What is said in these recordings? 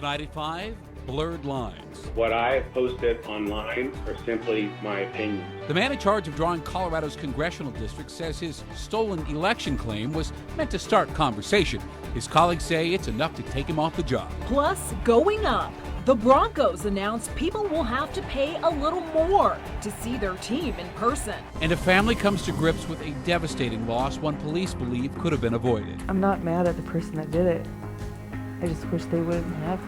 Tonight at 5, Blurred Lines. What I posted online are simply my opinions. The man in charge of drawing Colorado's congressional district says his stolen election claim was meant to start conversation. His colleagues say it's enough to take him off the job. Plus, going up. The Broncos announced people will have to pay a little more to see their team in person. And a family comes to grips with a devastating loss one police believe could have been avoided. I'm not mad at the person that did it. I just wish they wouldn't have.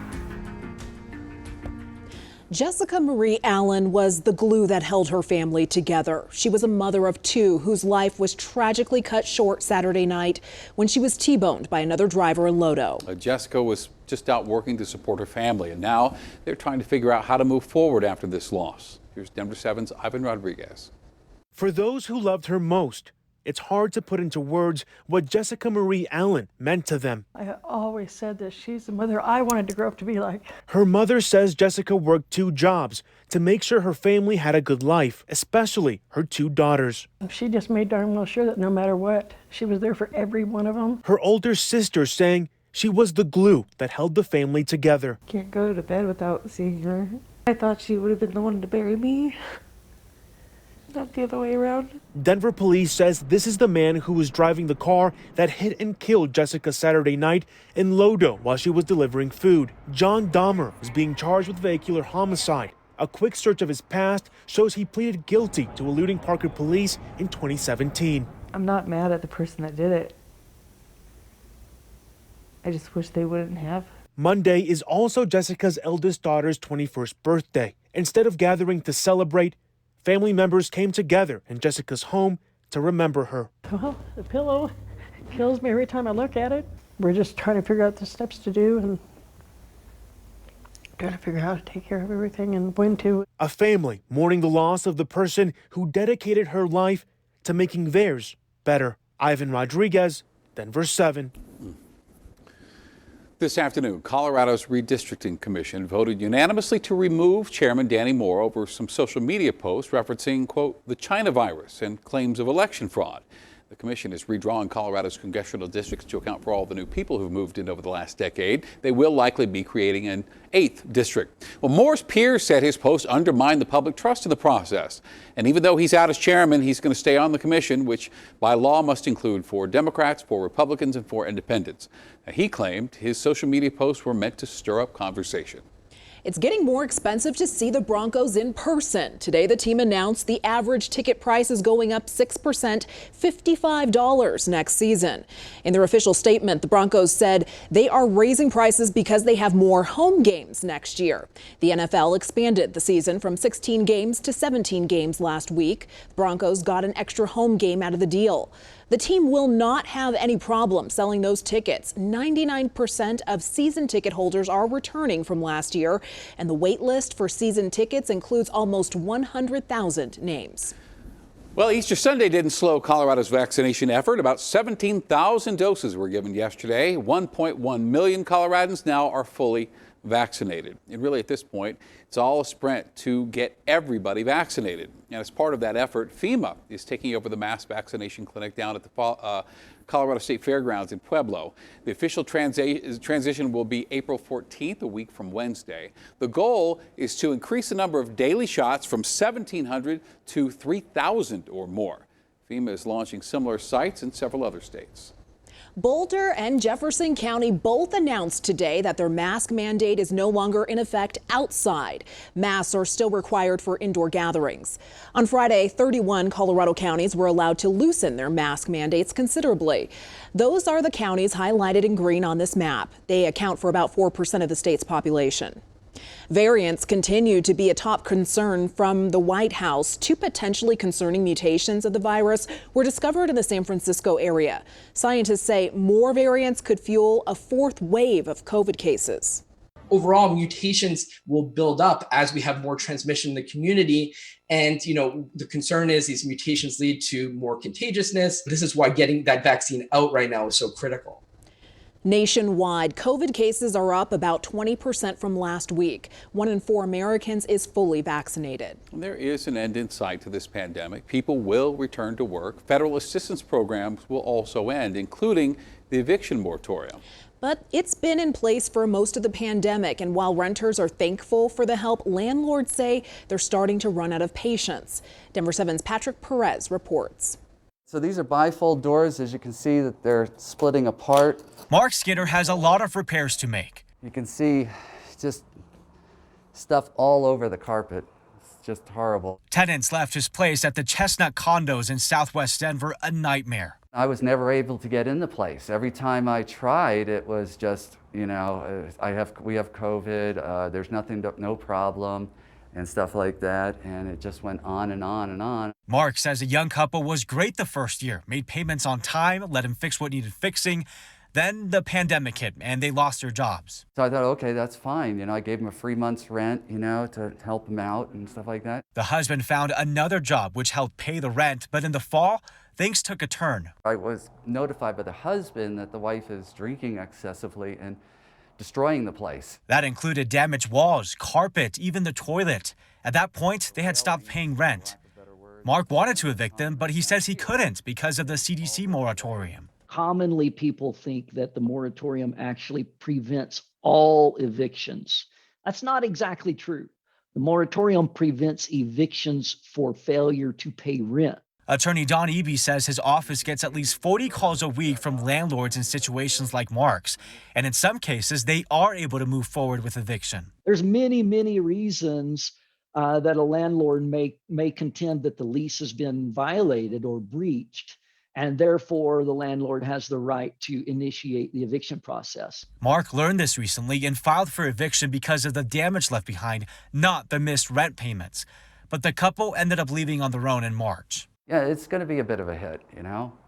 Jessica Marie Allen was the glue that held her family together. She was a mother of two whose life was tragically cut short Saturday night when she was T-boned by another driver in Lodo. Jessica was just out working to support her family, and now they're trying to figure out how to move forward after this loss. Here's Denver7's Ivan Rodriguez. For those who loved her most, it's hard to put into words what Jessica Marie Allen meant to them. I always said that she's the mother I wanted to grow up to be like. Her mother says Jessica worked 2 jobs to make sure her family had a good life, especially her 2 daughters. She just made darn well sure that no matter what, she was there for every one of them. Her older sister saying she was the glue that held the family together. Can't go to bed without seeing her. I thought she would have been the one to bury me, not the other way around. Denver police says this is the man who was driving the car that hit and killed Jessica Saturday night in Lodo while she was delivering food. John Dahmer is being charged with vehicular homicide. A quick search of his past shows he pleaded guilty to eluding Parker police in 2017. I'm not mad at the person that did it. I just wish they wouldn't have. Monday is also Jessica's eldest daughter's 21st birthday. Instead of gathering to celebrate, family members came together in Jessica's home to remember her. Well, the pillow kills me every time I look at it. We're just trying to figure out the steps to do and trying to figure out how to take care of everything and when to. A family mourning the loss of the person who dedicated her life to making theirs better. Ivan Rodriguez, Denver7. This afternoon, Colorado's Redistricting Commission voted unanimously to remove Chairman Danny Moore over some social media posts referencing, quote, the China virus and claims of election fraud. The commission is redrawing Colorado's congressional districts to account for all the new people who've moved in over the last decade. They will likely be creating an 8th district. Well, Moore's peers said his post undermined the public trust in the process. And even though he's out as chairman, he's going to stay on the commission, which by law must include 4 Democrats, 4 Republicans, and 4 independents. Now, he claimed his social media posts were meant to stir up conversation. It's getting more expensive to see the Broncos in person. Today, the team announced the average ticket price is going up 6%, $55 next season. In their official statement, the Broncos said they are raising prices because they have more home games next year. The NFL expanded the season from 16 games to 17 games last week. The Broncos got an extra home game out of the deal. The team will not have any problem selling those tickets. 99% of season ticket holders are returning from last year, and the wait list for season tickets includes almost 100,000 names. Well, Easter Sunday didn't slow Colorado's vaccination effort. About 17,000 doses were given yesterday. 1.1 million Coloradans now are fully vaccinated. And really, at this point, it's all a sprint to get everybody vaccinated. And as part of that effort, FEMA is taking over the mass vaccination clinic down at the Colorado State Fairgrounds in Pueblo. The official transition will be April 14th, a week from Wednesday. The goal is to increase the number of daily shots from 1,700 to 3,000 or more. FEMA is launching similar sites in several other states. Boulder and Jefferson County both announced today that their mask mandate is no longer in effect outside. Masks are still required for indoor gatherings. On Friday, 31 Colorado counties were allowed to loosen their mask mandates considerably. Those are the counties highlighted in green on this map. They account for about 4% of the state's population. Variants continue to be a top concern from the White House. 2 potentially concerning mutations of the virus were discovered in the San Francisco area. Scientists say more variants could fuel a 4th wave of COVID cases. Overall, mutations will build up as we have more transmission in the community. And, the concern is these mutations lead to more contagiousness. This is why getting that vaccine out right now is so critical. Nationwide, COVID cases are up about 20% from last week. 1 in 4 Americans is fully vaccinated. There is an end in sight to this pandemic. People will return to work. Federal assistance programs will also end, including the eviction moratorium. But it's been in place for most of the pandemic, and while renters are thankful for the help, landlords say they're starting to run out of patience. Denver7's Patrick Perez reports. So these are bifold doors. As you can see, that they're splitting apart. Mark Skinner has a lot of repairs to make. You can see just stuff all over the carpet. It's just horrible. Tenants left his place at the Chestnut condos in Southwest Denver a nightmare. I was never able to get in the place. Every time I tried, it was just, we have COVID, there's nothing, no problem, and stuff like that, and it just went on and on and on. Mark says a young couple was great the first year, made payments on time, let him fix what needed fixing. Then the pandemic hit and they lost their jobs. So I thought, okay, that's fine. I gave him a free month's rent, to help him out and stuff like that. The husband found another job which helped pay the rent, but in the fall, things took a turn. I was notified by the husband that the wife is drinking excessively and destroying the place. That included damaged walls, carpet, even the toilet. At that point, they had stopped paying rent. Mark wanted to evict them, but he says he couldn't because of the CDC moratorium. Commonly, people think that the moratorium actually prevents all evictions. That's not exactly true. The moratorium prevents evictions for failure to pay rent. Attorney Don Eby says his office gets at least 40 calls a week from landlords in situations like Mark's. And in some cases, they are able to move forward with eviction. There's many, many reasons that a landlord may contend that the lease has been violated or breached, and therefore the landlord has the right to initiate the eviction process. Mark learned this recently and filed for eviction because of the damage left behind, not the missed rent payments. But the couple ended up leaving on their own in March. Yeah, it's going to be a bit of a hit,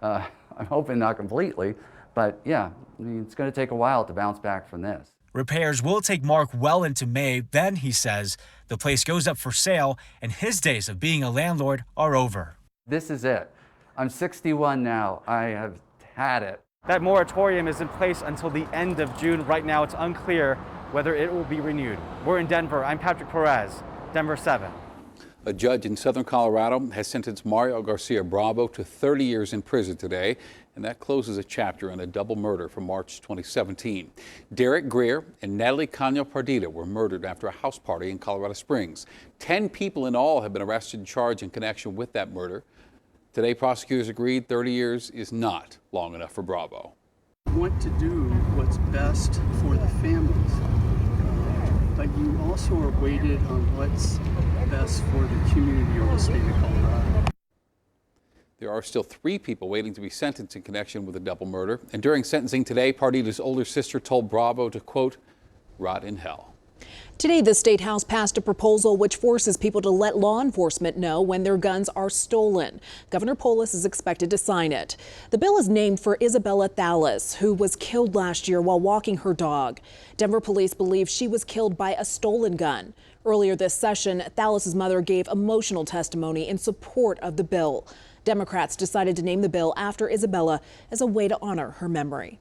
I'm hoping not completely, but yeah, it's going to take a while to bounce back from this. Repairs will take Mark well into May. Then, he says, the place goes up for sale and his days of being a landlord are over. This is it. I'm 61 now. I have had it. That moratorium is in place until the end of June. Right now, it's unclear whether it will be renewed. We're in Denver. I'm Patrick Perez, Denver7. A judge in southern Colorado has sentenced Mario Garcia Bravo to 30 years in prison today, and that closes a chapter in a double murder from March 2017. Derek Greer and Natalie Cano Pardita were murdered after a house party in Colorado Springs. 10 people in all have been arrested and charged in connection with that murder. Today, prosecutors agreed 30 years is not long enough for Bravo. I want to do what's best for the families, but you also are weighted on what's best for the community or the state of Colorado. There are still 3 people waiting to be sentenced in connection with a double murder. And during sentencing today, Pardita's older sister told Bravo to, quote, rot in hell. Today, the State House passed a proposal which forces people to let law enforcement know when their guns are stolen. Governor Polis is expected to sign it. The bill is named for Isabella Thallis, who was killed last year while walking her dog. Denver police believe she was killed by a stolen gun. Earlier this session, Thallis' mother gave emotional testimony in support of the bill. Democrats decided to name the bill after Isabella as a way to honor her memory.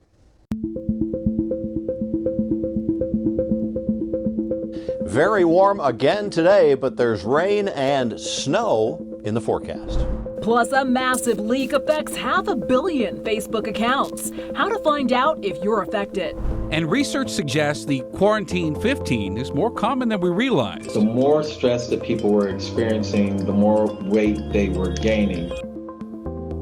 Very warm again today, but there's rain and snow in the forecast. Plus, a massive leak affects 500 million Facebook accounts. How to find out if you're affected. And research suggests the quarantine 15 is more common than we realize. The more stress that people were experiencing, the more weight they were gaining.